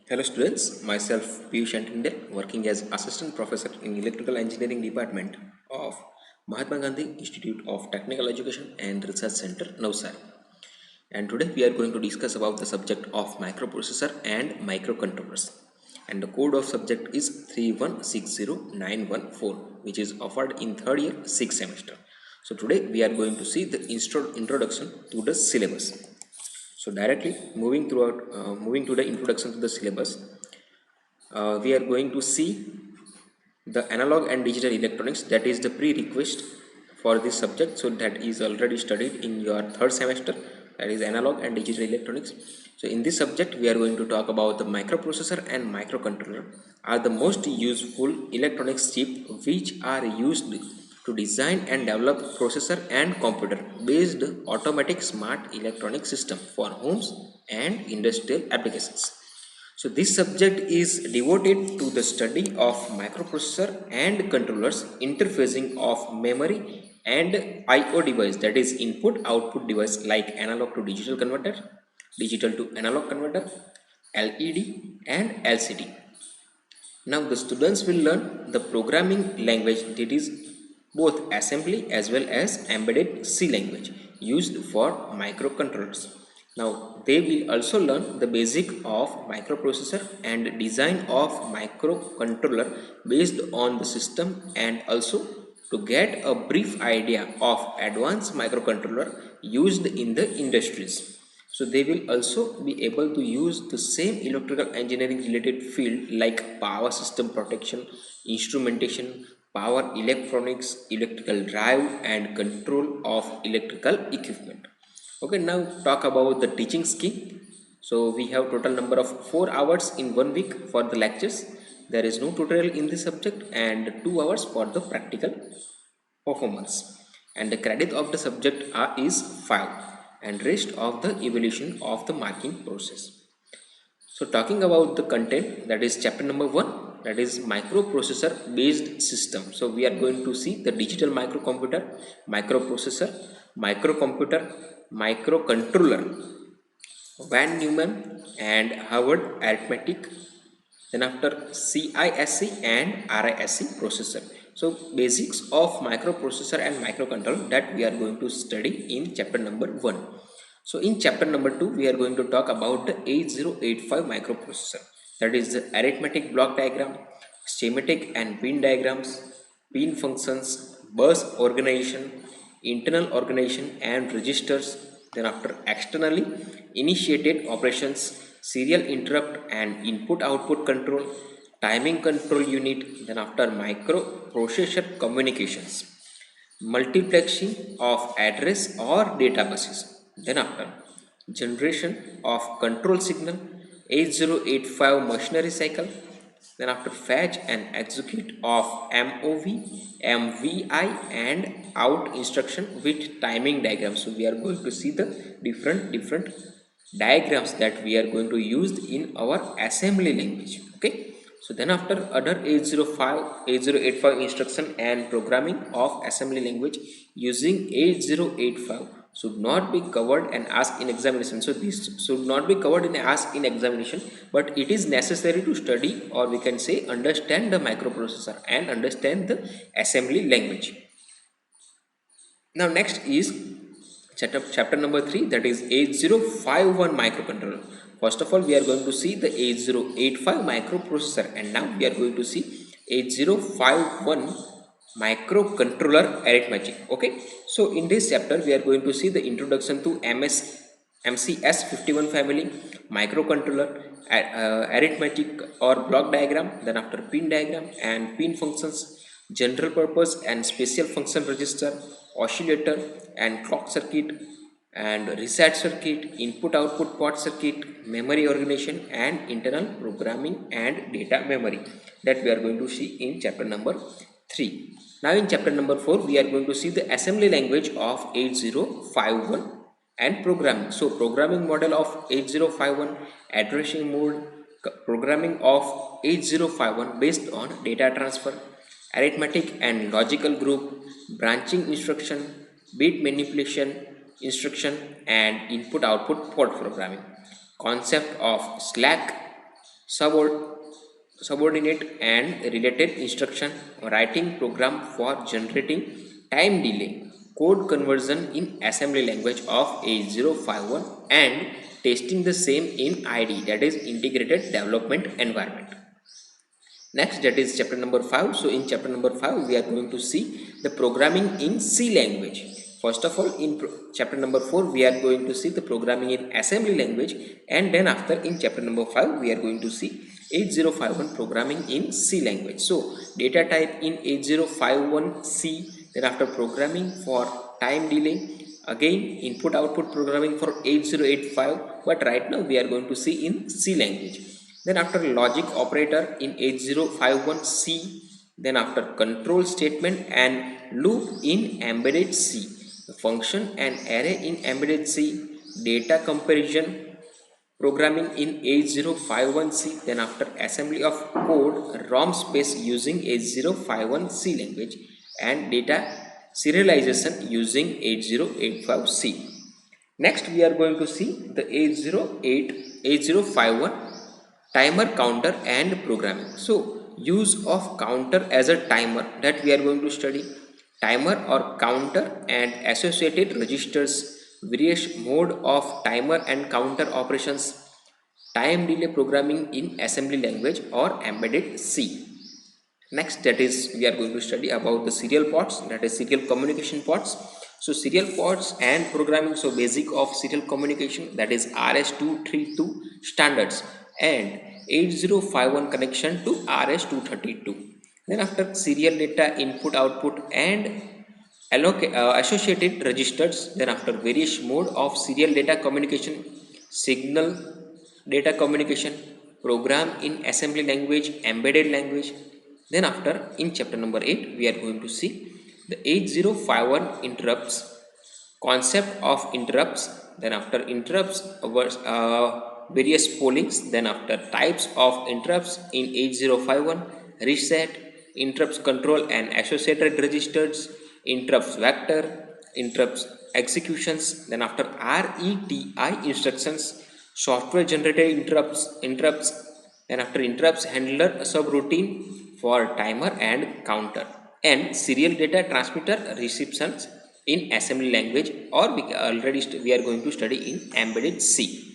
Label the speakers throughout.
Speaker 1: Hello students, myself Piyush Antinde, working as Assistant Professor in Electrical Engineering Department of Mahatma Gandhi Institute of Technical Education and Research Center, Navsari. And today we are going to discuss about the subject of microprocessor and microcontrollers. And the code of subject is 3160914, which is offered in third year 6th semester. So today we are going to see the introduction to the syllabus. So directly moving to the introduction to the syllabus, we are going to see the analog and digital electronics, that is the prerequisite for this subject. So that is already studied in your third semester, that is analog and digital electronics. So in this subject we are going to talk about the microprocessor and microcontroller are the most useful electronics chip which are used to design and develop processor and computer based automatic smart electronic system for homes and industrial applications. So this subject is devoted to the study of microprocessor and controllers, interfacing of memory and I/O device, that is input output device like analog to digital converter, digital to analog converter, LED and LCD. Now the students will learn the programming language, that is both assembly as well as embedded C language used for microcontrollers. Now they will also learn the basic of microprocessor and design of microcontroller based on the system, and also to get a brief idea of advanced microcontroller used in the industries. So they will also be able to use the same electrical engineering related field like power system protection, instrumentation, power electronics, electrical drive and control of electrical equipment. Okay, now talk about the teaching scheme. So we have total number of 4 hours in 1 week for the lectures. There is no tutorial in this subject and 2 hours for the practical performance, and the credit of the subject is 5, and rest of the evaluation of the marking process. So talking about the content, that is chapter number 1, that is microprocessor based system. So we are going to see the digital microcomputer, microprocessor, microcomputer, microcontroller, Van Neumann and Harvard arithmetic, then after CISC and RISC processor. So basics of microprocessor and microcontroller that we are going to study in chapter number 1. So in chapter number 2 we are going to talk about the 8085 microprocessor, that is the arithmetic block diagram, schematic and pin diagrams, pin functions, bus organization, internal organization and registers, then after externally initiated operations, serial interrupt and input output control, timing control unit, then after microprocessor communications, multiplexing of address or data buses, then after generation of control signal, 8085 machinery cycle, then after fetch and execute of MOV, MVI and out instruction with timing diagrams. So we are going to see the different diagrams that we are going to use in our assembly language. Okay, so then after other 8085 instruction and programming of assembly language using 8085 should not be covered and asked in examination. So this should not be covered and asked in examination, but it is necessary to study, or we can say understand the microprocessor and understand the assembly language. Now next is chapter number 3, that is 8051 microcontroller. First of all we are going to see the 8085 microprocessor, and now we are going to see 8051 microcontroller arithmetic. Okay, so in this chapter we are going to see the introduction to MCS 51 family, microcontroller, arithmetic or block diagram, then after pin diagram and pin functions, general purpose and special function register, oscillator and clock circuit, and reset circuit, input output port circuit, memory organization and internal programming and data memory, that we are going to see in chapter number 3. Now in chapter number 4 we are going to see the assembly language of 8051 and programming. So programming model of 8051, addressing mode, programming of 8051 based on data transfer, arithmetic and logical group, branching instruction, bit manipulation instruction and input output port programming, concept of subord- subordinate and related instruction, writing program for generating time delay code conversion in assembly language of 8051, and testing the same in ID, that is integrated development environment. Next, that is chapter number 5. So in chapter number 5 we are going to see the programming in C language. First of all, in chapter number 4 we are going to see the programming in assembly language, and then after in chapter number 5 we are going to see 8051 programming in C language. So data type in 8051 C, then after programming for time delay, again input output programming for 8085, but right now we are going to see in C language. Then after logic operator in 8051C, then after control statement and loop in embedded C, the function and array in embedded C, data comparison programming in 8051C, then after assembly of code ROM space using 8051C language, and data serialization using 8085C. Next we are going to see the 8051 timer counter and programming. So use of counter as a timer, that we are going to study. Timer or counter and associated registers, various mode of timer and counter operations, time delay programming in assembly language or embedded C. Next, that is we are going to study about the serial ports, that is serial communication ports. So serial ports and programming, so basic of serial communication, that is RS232 standards and 8051 connection to RS232. Then after serial data input output and associated registers, then after various mode of serial data communication, signal data communication, program in assembly language, embedded language. Then after in chapter number 8 we are going to see the 8051 interrupts, concept of interrupts, then after interrupts various pollings, then after types of interrupts in 8051, reset, interrupts control and associated registers, interrupts vector, interrupts executions, then after RETI instructions, software generated interrupts, then after interrupts handler subroutine for timer and counter, and serial data transmitter receptions in assembly language, or we are going to study in embedded C.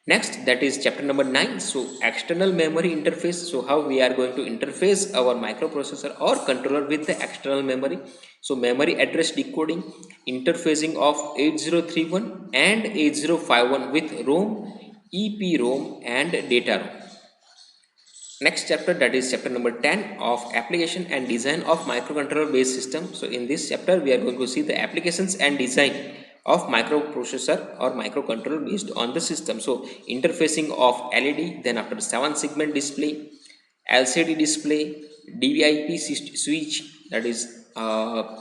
Speaker 1: Next, that is chapter number 9. So external memory interface, so how we are going to interface our microprocessor or controller with the external memory. So memory address decoding, interfacing of 8031 and 8051 with ROM, EPROM and data ROM. Next chapter, that is chapter number 10 of application and design of microcontroller based system. So in this chapter we are going to see the applications and design of microprocessor or microcontroller based on the system. So interfacing of LED, then after 7 segment display, LCD display, DVIP switch, that is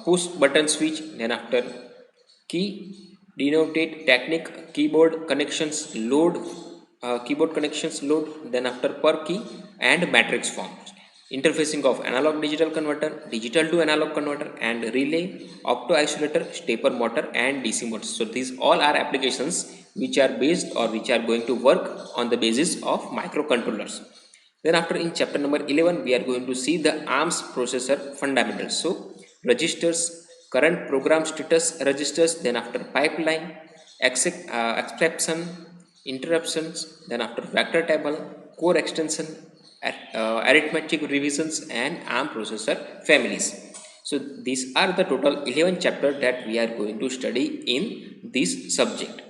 Speaker 1: push button switch, then after key denoted technique, keyboard connections load, then after per key and matrix forms, interfacing of analog digital converter, digital to analog converter, and relay, opto isolator, stepper motor and DC motors. So these all are applications which are based or which are going to work on the basis of microcontrollers. Then after in chapter number 11 we are going to see the ARMS processor fundamentals. So registers, current program status registers, then after pipeline, exception, interruptions, then after vector table, core extension, arithmetic revisions and ARM processor families. So these are the total 11 chapters that we are going to study in this subject.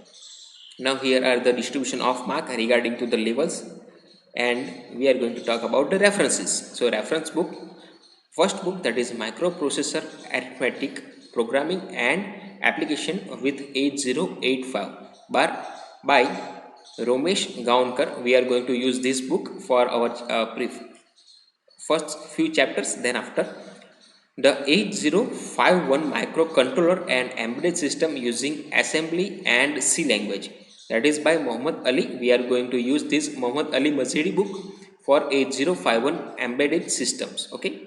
Speaker 1: Now here are the distribution of mark regarding to the levels, and we are going to talk about the references. So reference book, first book, that is microprocessor arithmetic programming and application with 8085 by Romesh Gaunkar. We are going to use this book for our first few chapters. Then after the 8051 microcontroller and embedded system using assembly and C language, that is by Muhammad Ali. We are going to use this Muhammad Ali Mazidi book for 8051 embedded systems. Okay,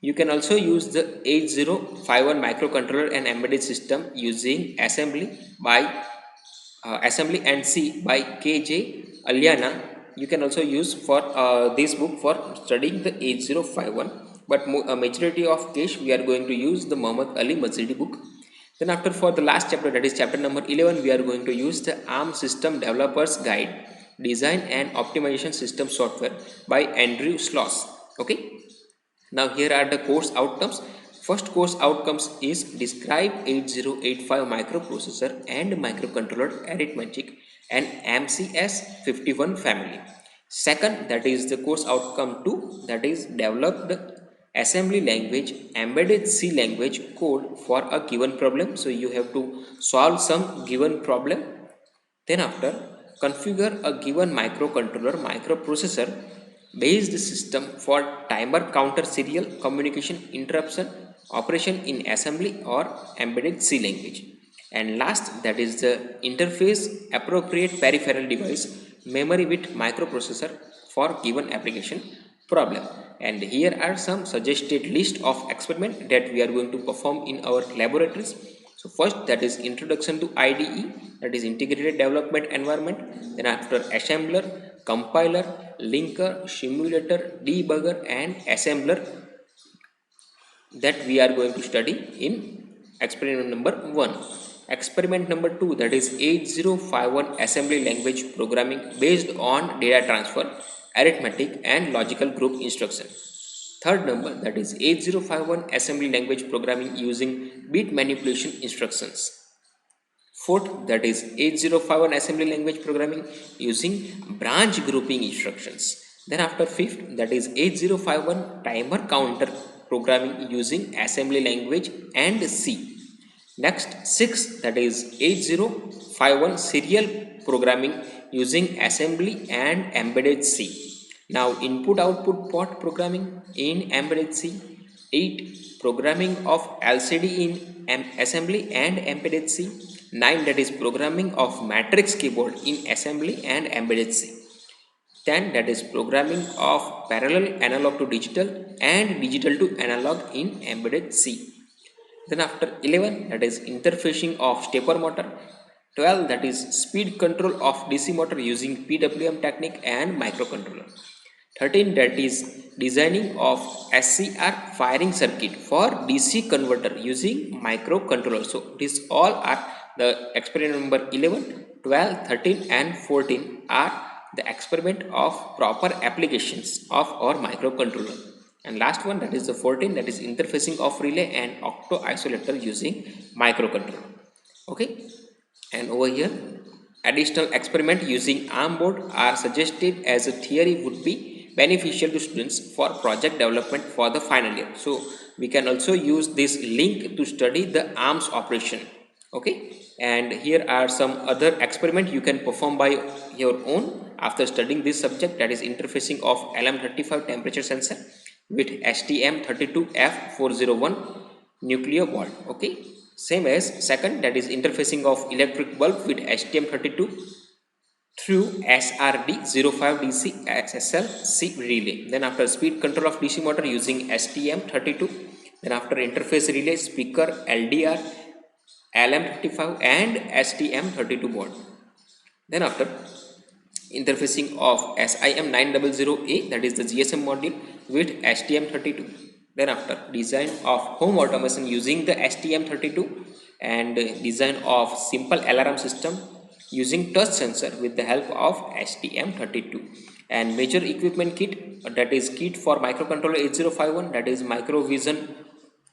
Speaker 1: you can also use the 8051 microcontroller and embedded system using assembly and C by KJ Aliana you can also use for this book for studying the 8051, but majority of case we are going to use the Muhammad Ali Mazidi book. Then after, for the last chapter, that is chapter number 11, we are going to use the ARM System Developers Guide, Design and Optimization System Software by Andrew Schloss. Okay, now here are the course outcomes. First course outcomes is describe 8085 microprocessor and microcontroller arithmetic and MCS 51 family. Second, that is the course outcome 2, that is develop the assembly language embedded C language code for a given problem. So you have to solve some given problem. Then after, configure a given microcontroller microprocessor based system for timer counter serial communication interruption operation in assembly or embedded C language. And last, that is the interface appropriate peripheral device memory with microprocessor for given application problem. And here are some suggested list of experiment that we are going to perform in our laboratories. So first, that is introduction to IDE, that is integrated development environment. Then after, assembler, compiler, linker, simulator, debugger and assembler, that we are going to study in experiment number 1. Experiment number 2, that is 8051 assembly language programming based on data transfer, arithmetic and logical group instruction. Third number, that is 8051 assembly language programming using bit manipulation instructions. Fourth, that is 8051 assembly language programming using branch grouping instructions. Then after, fifth, that is 8051 timer counter programming using assembly language and C. Next, sixth, that is 8051 serial programming using assembly and embedded C. Now input output port programming in embedded C. 8, programming of LCD in assembly and embedded C. 9, that is programming of matrix keyboard in assembly and embedded C. 10, that is programming of parallel analog to digital and digital to analog in embedded C. Then after, 11, that is interfacing of stepper motor. 12, that is speed control of DC motor using PWM technique and microcontroller. 13, that is designing of SCR firing circuit for DC converter using microcontroller. So these all are the experiment number 11, 12, 13 and 14 are the experiment of proper applications of our microcontroller. And last one, that is the 14, that is interfacing of relay and octo isolator using microcontroller. Okay, and over here additional experiment using ARM board are suggested as a theory would be beneficial to students for project development for the final year. So we can also use this link to study the ARM's operation. Okay, and here are some other experiment you can perform by your own after studying this subject, that is interfacing of LM35 temperature sensor with STM32F401 nuclear board. Okay, same as second, that is interfacing of electric bulb with STM32 through SRD05DC SSL C relay. Then after, speed control of DC motor using STM32. Then after, interface relay, speaker, LDR, LM35 and STM32 board. Then after, interfacing of SIM900A, that is the GSM module with STM32. Then after, design of home automation using the STM32 and design of simple alarm system using touch sensor with the help of STM32. And major equipment kit, that is kit for microcontroller 8051, that is microvision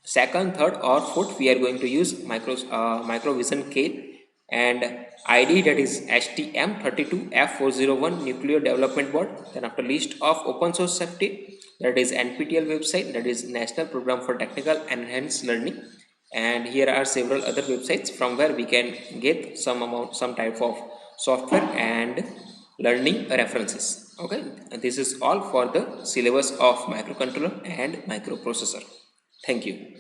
Speaker 1: second, third or fourth, we are going to use microvision K. And ID, that is STM32F401 nuclear development board. Then after, list of open source safety, that is NPTEL website, that is National Program for Technical Enhanced Learning. And here are several other websites from where we can get some type of software and learning references. Okay, and this is all for the syllabus of microcontroller and microprocessor. Thank you.